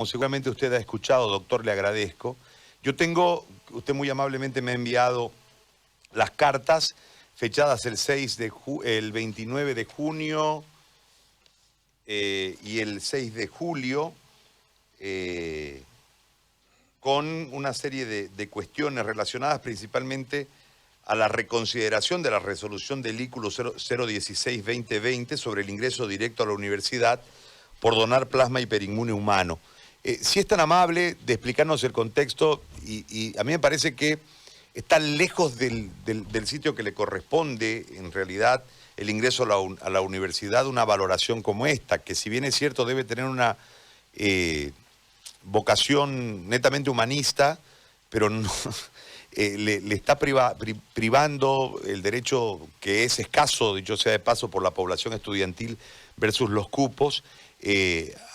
Como seguramente usted ha escuchado, doctor, le agradezco. Usted muy amablemente me ha enviado las cartas fechadas el 29 de junio y el 6 de julio, con una serie de cuestiones relacionadas principalmente a la reconsideración de la resolución del ICU 016-2020 sobre el ingreso directo a la universidad por donar plasma hiperinmune humano. Si es tan amable de explicarnos el contexto, y a mí me parece que está lejos del sitio que le corresponde, en realidad, el ingreso a la universidad, una valoración como esta, que si bien es cierto debe tener una vocación netamente humanista, pero no, le está privando el derecho, que es escaso, dicho sea de paso, por la población estudiantil versus los cupos,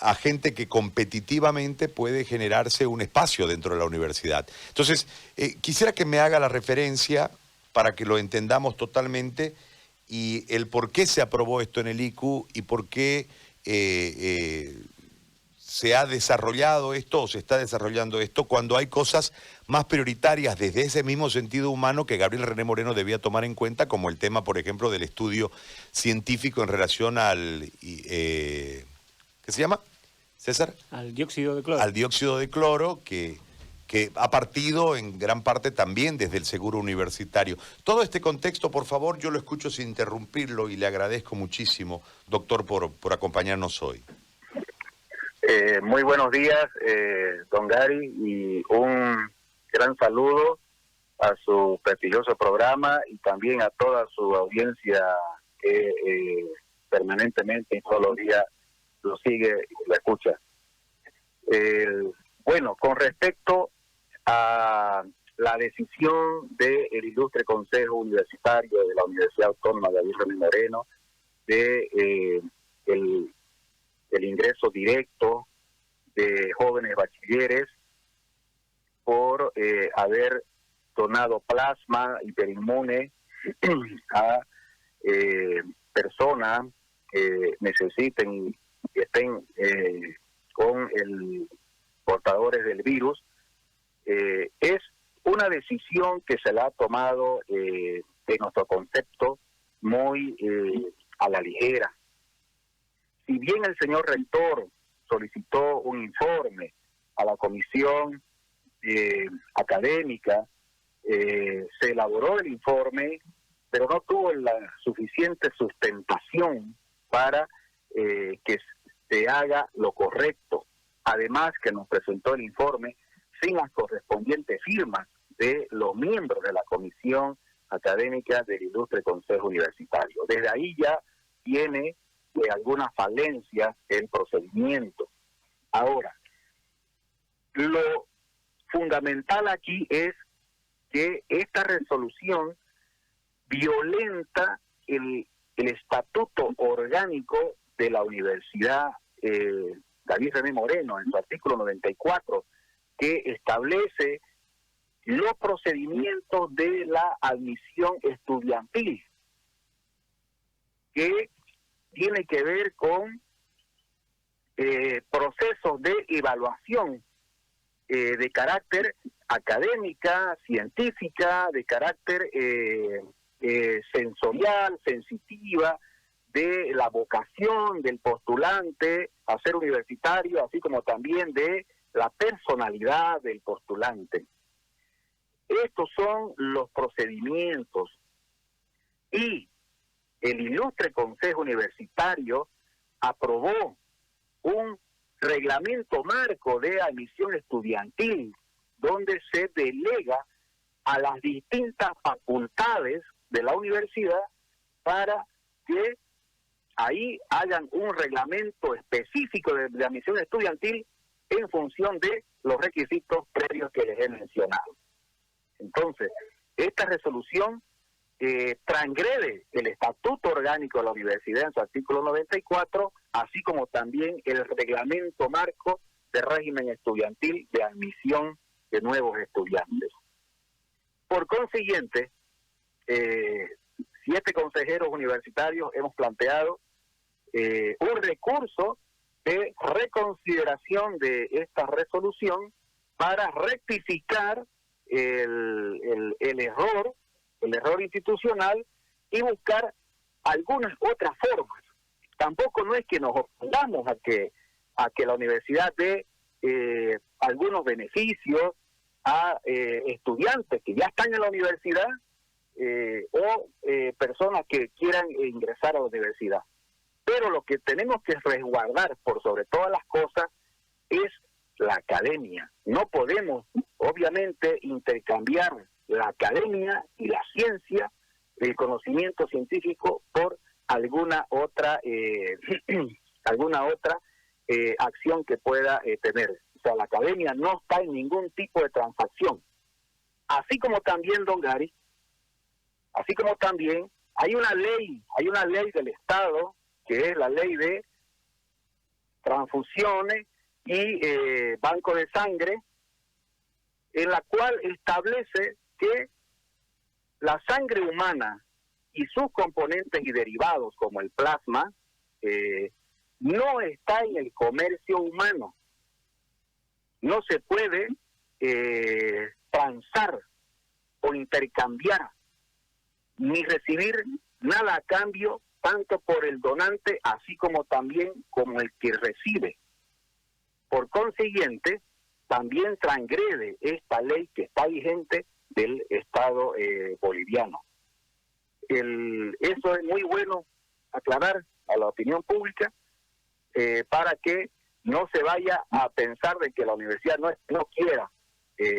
a gente que competitivamente puede generarse un espacio dentro de la universidad. Entonces, quisiera que me haga la referencia para que lo entendamos totalmente, y el por qué se aprobó esto en el ICU y por qué se ha desarrollado esto o se está desarrollando esto cuando hay cosas más prioritarias desde ese mismo sentido humano que Gabriel René Moreno debía tomar en cuenta, como el tema, por ejemplo, del estudio científico en relación al... ¿qué se llama, César? Al dióxido de cloro. Al dióxido de cloro, que ha partido en gran parte también desde el seguro universitario. Todo este contexto, por favor, yo lo escucho sin interrumpirlo y le agradezco muchísimo, doctor, por acompañarnos hoy. Muy buenos días, don Gary, y un gran saludo a su prestigioso programa y también a toda su audiencia que permanentemente y todos los días lo sigue y lo escucha. Bueno, con respecto a la decisión del ilustre Consejo Universitario de la Universidad Autónoma de Gabriel René Moreno de el ingreso directo de jóvenes bachilleres por haber donado plasma hiperinmune a personas que necesiten y estén con el portadores del virus, es una decisión que se la ha tomado en nuestro concepto muy a la ligera. Si bien el señor rector solicitó un informe a la comisión académica, se elaboró el informe, pero no tuvo la suficiente sustentación para que se haga lo correcto. Además, que nos presentó el informe sin las correspondientes firmas de los miembros de la comisión académica del ilustre Consejo Universitario. Desde ahí ya tiene algunas falencias el procedimiento. Ahora, lo fundamental aquí es que esta resolución violenta el estatuto orgánico de la Universidad Gabriel René Moreno, en su artículo 94, que establece los procedimientos de la admisión estudiantil, que tiene que ver con procesos de evaluación de carácter académica, científica, de carácter sensorial, sensitiva, de la vocación del postulante a ser universitario, así como también de la personalidad del postulante. Estos son los procedimientos, y el ilustre Consejo Universitario aprobó un reglamento marco de admisión estudiantil donde se delega a las distintas facultades de la universidad para que ahí hagan un reglamento específico de admisión estudiantil en función de los requisitos previos que les he mencionado. Entonces, esta resolución transgrede el estatuto orgánico de la universidad en su artículo 94, así como también el reglamento marco de régimen estudiantil de admisión de nuevos estudiantes. Por consiguiente, 7 consejeros universitarios hemos planteado un recurso de reconsideración de esta resolución para rectificar el error institucional y buscar algunas otras formas. Tampoco no es que nos opongamos a que la universidad dé algunos beneficios a estudiantes que ya están en la universidad o personas que quieran ingresar a la universidad. Pero lo que tenemos que resguardar por sobre todas las cosas es la academia. No podemos, obviamente, intercambiar la academia y la ciencia, el conocimiento científico, por alguna otra acción que pueda tener. O sea, la academia no está en ningún tipo de transacción. Así como también, don Gary, así como también hay una ley del Estado, que es la ley de transfusiones y banco de sangre, en la cual establece que la sangre humana y sus componentes y derivados, como el plasma, no está en el comercio humano. No se puede transar o intercambiar ni recibir nada a cambio, tanto por el donante así como también como el que recibe. Por consiguiente, también transgrede esta ley que está vigente del Estado boliviano. Eso es muy bueno aclarar a la opinión pública para que no se vaya a pensar de que la universidad no quiera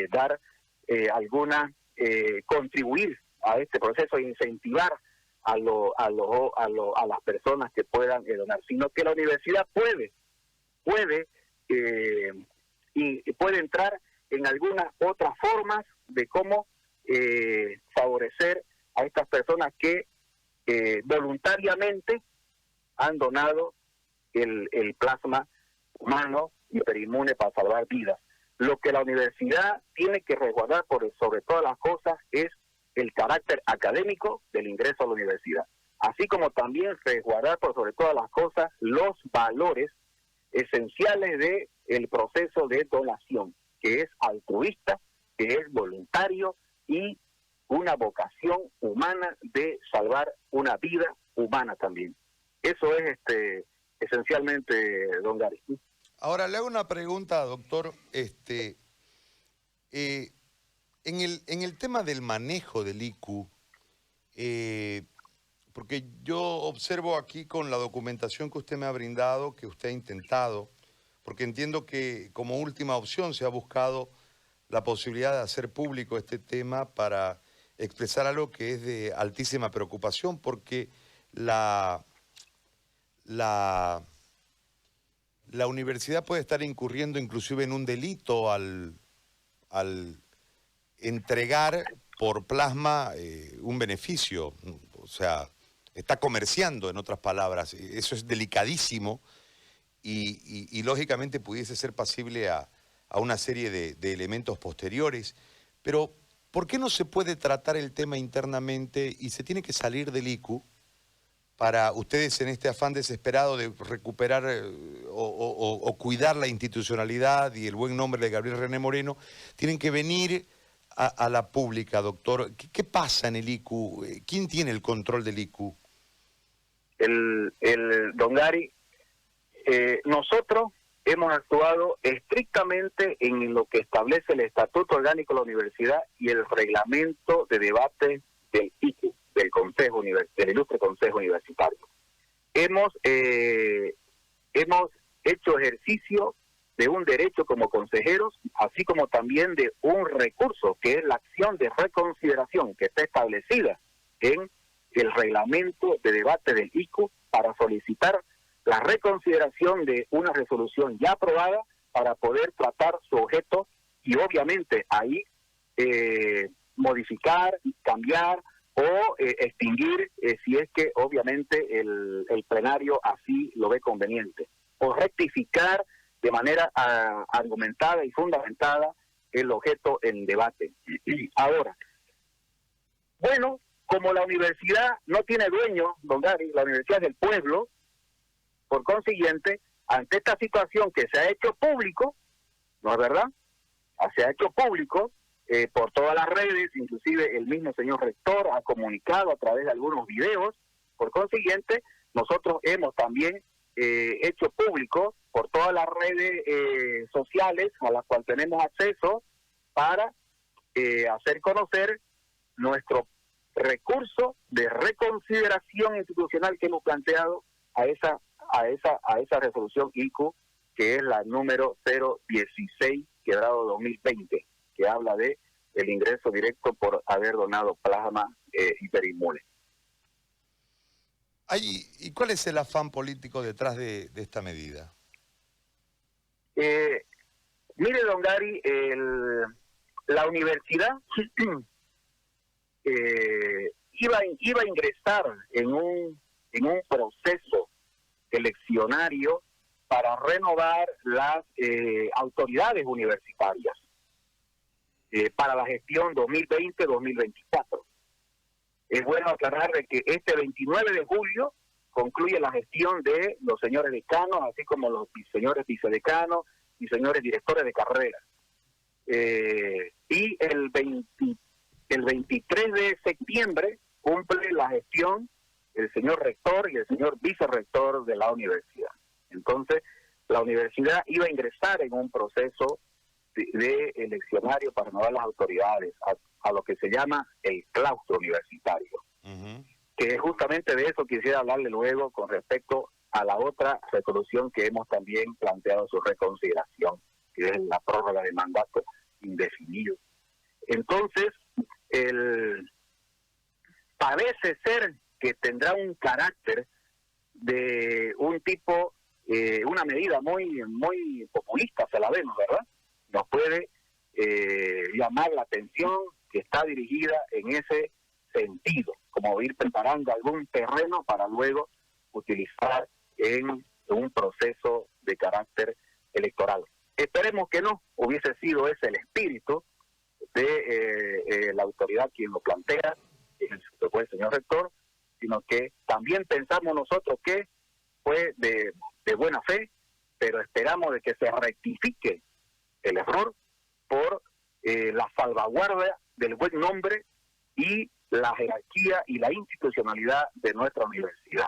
dar contribuir a este proceso e incentivar a las personas que puedan donar, sino que la universidad puede entrar en algunas otras formas de cómo favorecer a estas personas que voluntariamente han donado el plasma humano hiperinmune para salvar vidas. Lo que la universidad tiene que resguardar sobre todas las cosas es el carácter académico del ingreso a la universidad, así como también resguardar por sobre todas las cosas los valores esenciales de el proceso de donación, que es altruista, que es voluntario y una vocación humana de salvar una vida humana también. Eso es esencialmente, don Gary. Ahora le hago una pregunta, doctor. En el tema del manejo del ICU, porque yo observo aquí con la documentación que usted me ha brindado, que usted ha intentado, porque entiendo que como última opción se ha buscado la posibilidad de hacer público este tema para expresar algo que es de altísima preocupación, porque la universidad puede estar incurriendo inclusive en un delito al entregar por plasma un beneficio. O sea, está comerciando, en otras palabras. Eso es delicadísimo y lógicamente pudiese ser pasible a una serie de elementos posteriores. Pero, ¿por qué no se puede tratar el tema internamente y se tiene que salir del ICU para ustedes, en este afán desesperado de recuperar o cuidar la institucionalidad y el buen nombre de Gabriel René Moreno, tienen que venir a la pública, doctor? ¿Qué pasa en el ICU? ¿Quién tiene el control del ICU? Don Gary, nosotros hemos actuado estrictamente en lo que establece el Estatuto Orgánico de la Universidad y el reglamento de debate del ICU, del Ilustre Consejo Universitario. Hemos hecho ejercicio de un derecho como consejeros, así como también de un recurso, que es la acción de reconsideración que está establecida en el reglamento de debate del ICU para solicitar la reconsideración de una resolución ya aprobada para poder tratar su objeto y obviamente ahí modificar, cambiar o extinguir si es que obviamente el plenario así lo ve conveniente, o rectificar de manera argumentada y fundamentada el objeto en debate. Ahora, bueno, como la universidad no tiene dueño, don Gary, la universidad es del pueblo, por consiguiente, ante esta situación que se ha hecho público, ¿no es verdad? Se ha hecho público por todas las redes, inclusive el mismo señor rector ha comunicado a través de algunos videos. Por consiguiente, nosotros hemos también hecho público por todas las redes sociales a las cuales tenemos acceso para hacer conocer nuestro recurso de reconsideración institucional que hemos planteado a esa resolución ICU, que es la número 016/2020, que habla de el ingreso directo por haber donado plasma hiperinmune. ¿Y cuál es el afán político detrás de esta medida? Mire, don Gary, la universidad iba a ingresar en un proceso eleccionario para renovar las autoridades universitarias para la gestión 2020-2024. Es bueno aclarar de que este 29 de julio concluye la gestión de los señores decanos, así como los señores vicedecanos y señores directores de carrera. Y el 23 de septiembre cumple la gestión el señor rector y el señor vicerrector de la universidad. Entonces, la universidad iba a ingresar en un proceso de eleccionario para renovar las autoridades, a lo que se llama el claustro universitario. Que justamente de eso quisiera hablarle luego con respecto a la otra resolución que hemos también planteado su reconsideración, que es la prórroga de mandato indefinido. Entonces, parece ser que tendrá un carácter de un tipo, una medida muy populista, se la vemos, ¿verdad? Nos puede llamar la atención que está dirigida en ese sentido, como ir preparando algún terreno para luego utilizar en un proceso de carácter electoral. Esperemos que no hubiese sido ese el espíritu de la autoridad quien lo plantea, que fue el señor rector, sino que también pensamos nosotros que fue de buena fe, pero esperamos de que se rectifique el error por la salvaguardia del buen nombre y la jerarquía y la institucionalidad de nuestra universidad.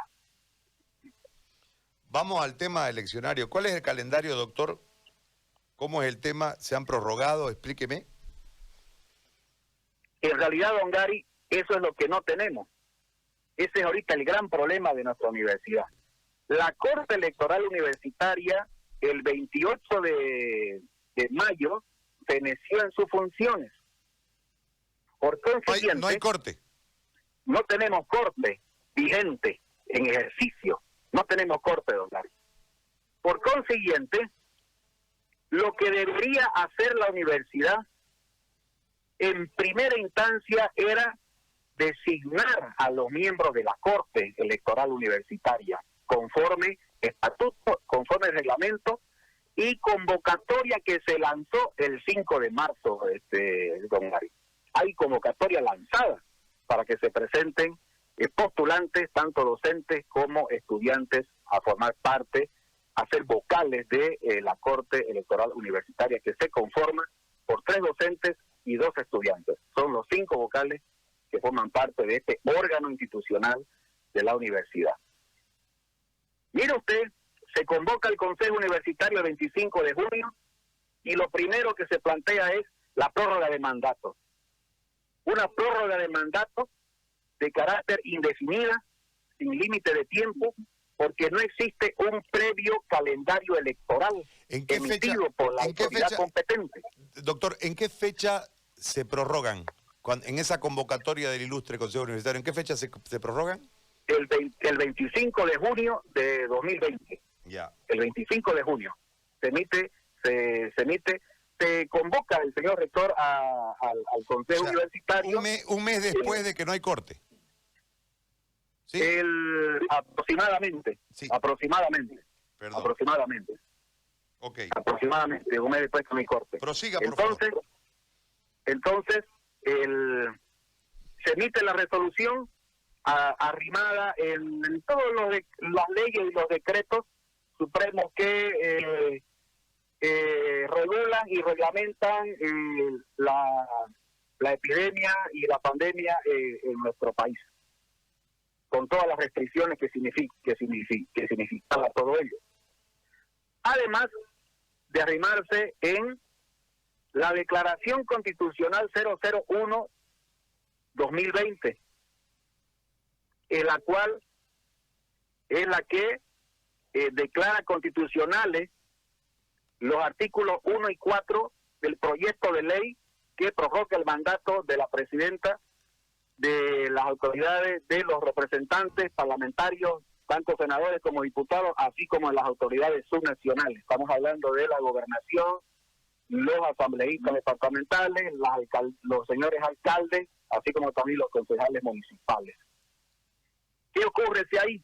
Vamos al tema eleccionario. ¿Cuál es el calendario, doctor? ¿Cómo es el tema? ¿Se han prorrogado? Explíqueme. En realidad, don Gary, eso es lo que no tenemos. Ese es ahorita el gran problema de nuestra universidad. La Corte Electoral Universitaria, el 28 de mayo, feneció en sus funciones. Por consiguiente, no hay corte. No tenemos corte vigente en ejercicio. No tenemos corte, don Gary. Por consiguiente, lo que debería hacer la universidad en primera instancia era designar a los miembros de la Corte Electoral Universitaria conforme estatuto, conforme reglamento y convocatoria que se lanzó el 5 de marzo, don Gary. Hay convocatoria lanzada para que se presenten postulantes, tanto docentes como estudiantes, a formar parte, a ser vocales de la Corte Electoral Universitaria, que se conforma por 3 docentes y 2 estudiantes. Son los 5 vocales que forman parte de este órgano institucional de la universidad. Mire usted, se convoca el Consejo Universitario el 25 de junio y lo primero que se plantea es la prórroga de mandato. Una prórroga de mandato de carácter indefinida, sin límite de tiempo, porque no existe un previo calendario electoral emitido por la autoridad competente. Doctor, ¿en qué fecha se prorrogan? En esa convocatoria del ilustre Consejo Universitario, ¿en qué fecha se prorrogan? El 25 de junio de 2020. Ya. El 25 de junio. Se convoca el señor rector al Consejo Universitario. Un mes después de que no hay corte. ¿Sí? Aproximadamente. Sí. Aproximadamente. Perdón. Aproximadamente. Ok. Aproximadamente, un mes después que no hay corte. Prosiga, por favor. Entonces, se emite la resolución arrimada en todas las leyes y los decretos supremos que regulan y reglamentan la epidemia y la pandemia en nuestro país, con todas las restricciones que significaba todo ello. Además de arrimarse en la Declaración Constitucional 001-2020, en la cual es la que declara constitucionales los artículos 1 y 4 del proyecto de ley que prorroga el mandato de la presidenta, de las autoridades, de los representantes parlamentarios, tanto senadores como diputados, así como de las autoridades subnacionales. Estamos hablando de la gobernación, los asambleístas departamentales, los señores alcaldes, así como también los concejales municipales. ¿Qué ocurre si ahí?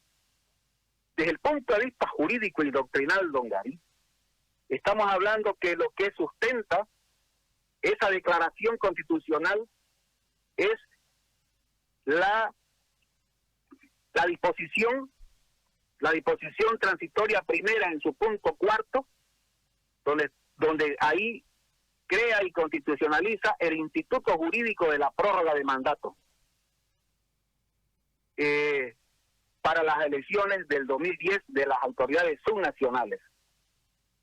Desde el punto de vista jurídico y doctrinal, don Gary, estamos hablando que lo que sustenta esa declaración constitucional es la disposición transitoria primera en su punto cuarto, donde ahí crea y constitucionaliza el Instituto Jurídico de la Prórroga de Mandato para las elecciones del 2010 de las autoridades subnacionales.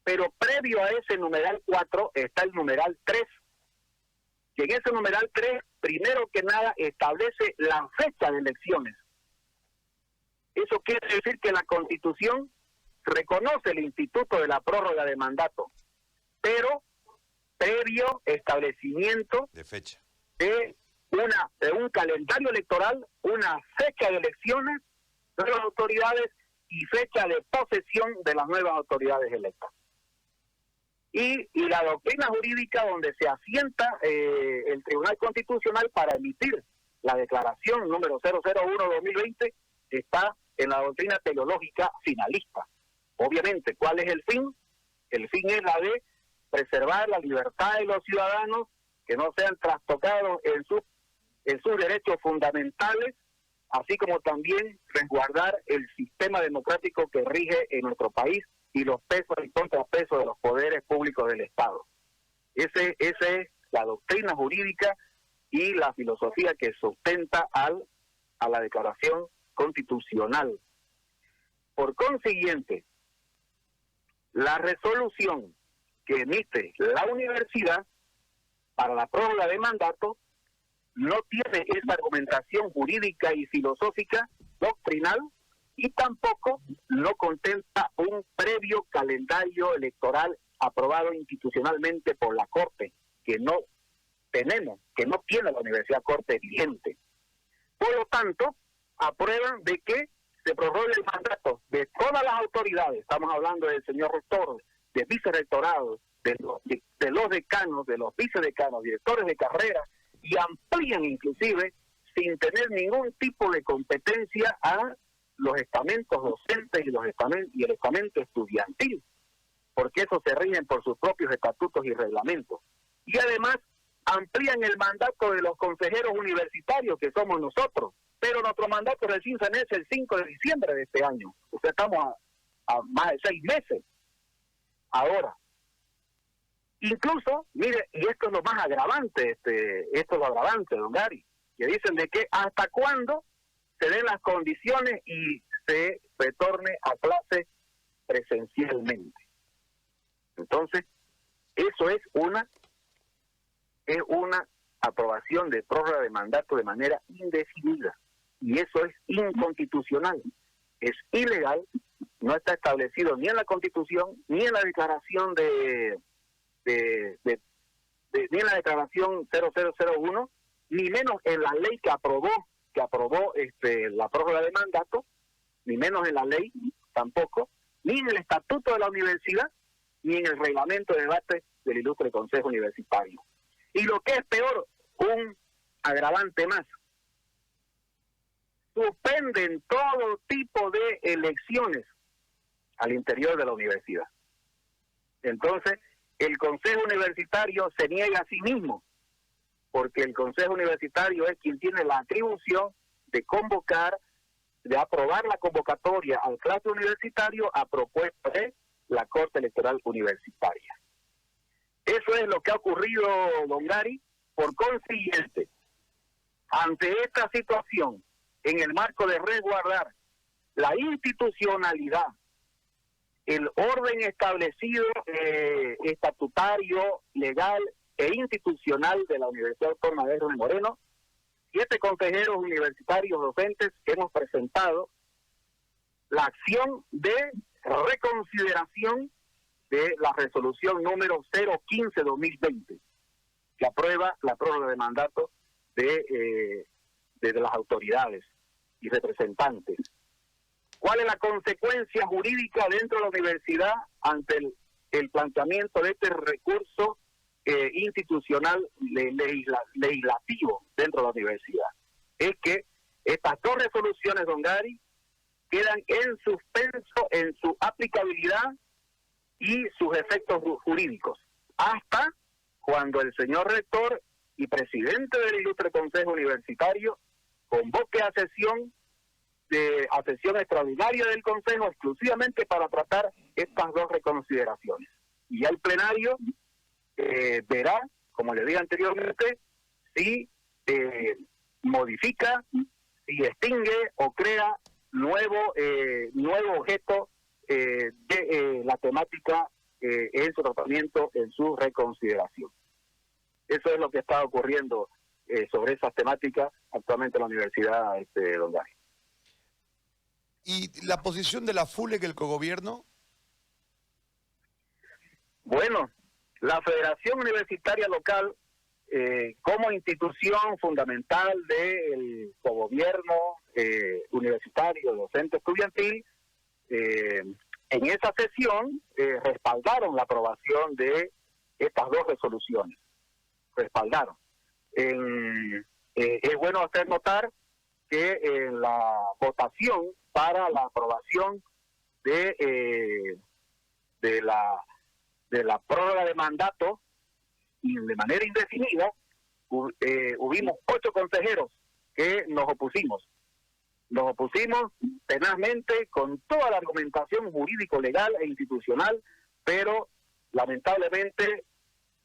Pero previo a ese numeral 4 está el numeral 3, que en ese numeral 3, primero que nada, establece la fecha de elecciones. Eso quiere decir que la Constitución reconoce el instituto de la prórroga de mandato, pero previo establecimiento de fecha de un calendario electoral, una fecha de elecciones de las autoridades y fecha de posesión de las nuevas autoridades electas. Y la doctrina jurídica donde se asienta el Tribunal Constitucional para emitir la declaración número 001-2020 está en la doctrina teleológica finalista. Obviamente, ¿cuál es el fin? El fin es la de preservar la libertad de los ciudadanos, que no sean trastocados en sus derechos fundamentales, así como también resguardar el sistema democrático que rige en nuestro país y los pesos y contrapesos de los poderes públicos del Estado. Esa es la doctrina jurídica y la filosofía que sustenta a la Declaración Constitucional. Por consiguiente, la resolución que emite la universidad para la prórroga de mandato no tiene esa argumentación jurídica y filosófica doctrinal y tampoco no contempla un previo calendario electoral aprobado institucionalmente por la Corte, que no tiene la Universidad Corte vigente. Por lo tanto, aprueban de que se prorrogue el mandato de todas las autoridades. Estamos hablando del señor rector, de vicerrectorado, de los decanos, de los vicedecanos, directores de carrera, y amplían inclusive, sin tener ningún tipo de competencia, a los estamentos docentes y el estamento estudiantil, porque esos se rigen por sus propios estatutos y reglamentos. Y además amplían el mandato de los consejeros universitarios, que somos nosotros, pero nuestro mandato recién se vence el 5 de diciembre de este año. O sea, estamos a más de 6 meses. Ahora, incluso, mire, y esto es lo más agravante, esto es lo agravante, don Gary, que dicen de que hasta cuándo se den las condiciones y se retorne a clase presencialmente. Entonces, eso es una aprobación de prórroga de mandato de manera indefinida, y eso es inconstitucional, es ilegal, no está establecido ni en la Constitución, ni en la declaración ni en la declaración 0001, ni menos en la ley que aprobó la prórroga de mandato, ni menos en la ley tampoco, ni en el estatuto de la universidad, ni en el reglamento de debate del ilustre Consejo Universitario. Y lo que es peor, un agravante más, suspenden todo tipo de elecciones al interior de la universidad. Entonces, el Consejo Universitario se niega a sí mismo, porque el Consejo Universitario es quien tiene la atribución de convocar de aprobar la convocatoria al claustro universitario a propuesta de la Corte Electoral Universitaria. Eso es lo que ha ocurrido, don Gary. Por consiguiente, ante esta situación, en el marco de resguardar la institucionalidad, el orden establecido estatutario, legal e institucional de la Universidad Autónoma de Río Moreno, 7 consejeros universitarios docentes hemos presentado la acción de reconsideración de la resolución número 015-2020, que aprueba la prórroga de mandato de las autoridades y representantes. ¿Cuál es la consecuencia jurídica dentro de la universidad ante el planteamiento de este recurso institucional legislativo dentro de la universidad? Es que estas 2 resoluciones, don Gary, quedan en suspenso en su aplicabilidad y sus efectos jurídicos, hasta cuando el señor rector y presidente del ilustre Consejo Universitario convoque a sesión extraordinaria del Consejo exclusivamente para tratar estas 2 reconsideraciones. Y ya el plenario verá, como le dije anteriormente, si modifica, si extingue o crea nuevo objeto de la temática en su tratamiento, en su reconsideración. Eso es lo que está ocurriendo sobre esas temáticas actualmente en la universidad, don Gary. ¿Y la posición de la FULEC, el cogobierno? Bueno, la Federación Universitaria Local, como institución fundamental del cogobierno universitario, docente estudiantil, en esa sesión respaldaron la aprobación de estas 2 resoluciones. Respaldaron. Es bueno hacer notar que en la votación para la aprobación de la prórroga de mandato y de manera indefinida, hubimos 8 consejeros que nos opusimos. Nos opusimos tenazmente con toda la argumentación jurídico-legal e institucional, pero lamentablemente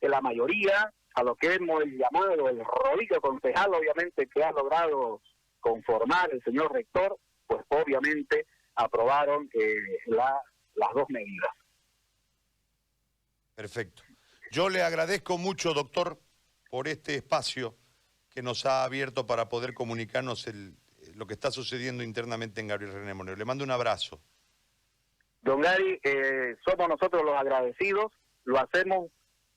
la mayoría, a lo que hemos llamado el rodillo concejal, obviamente, que ha logrado conformar el señor rector, pues obviamente aprobaron las 2 medidas. Perfecto. Yo le agradezco mucho, doctor, por este espacio que nos ha abierto para poder comunicarnos lo que está sucediendo internamente en Gabriel René Moreno. Le mando un abrazo. Don Gary, somos nosotros los agradecidos, lo hacemos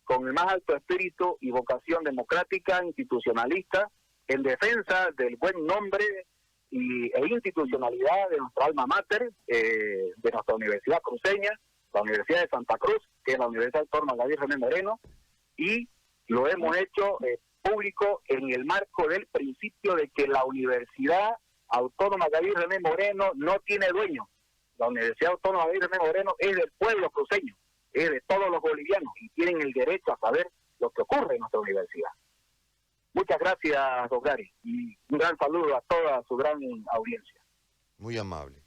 con el más alto espíritu y vocación democrática, institucionalista, en defensa del buen nombre e institucionalidad de nuestra alma mater, de nuestra universidad cruceña, la Universidad de Santa Cruz, que es la Universidad Autónoma Gabriel René Moreno, y lo hemos hecho público en el marco del principio de que la Universidad Autónoma Gabriel René Moreno no tiene dueño. La Universidad Autónoma Gabriel René Moreno es del pueblo cruceño, es de todos los bolivianos y tienen el derecho a saber lo que ocurre en nuestra universidad. Muchas gracias, don Gary, y un gran saludo a toda su gran audiencia. Muy amable.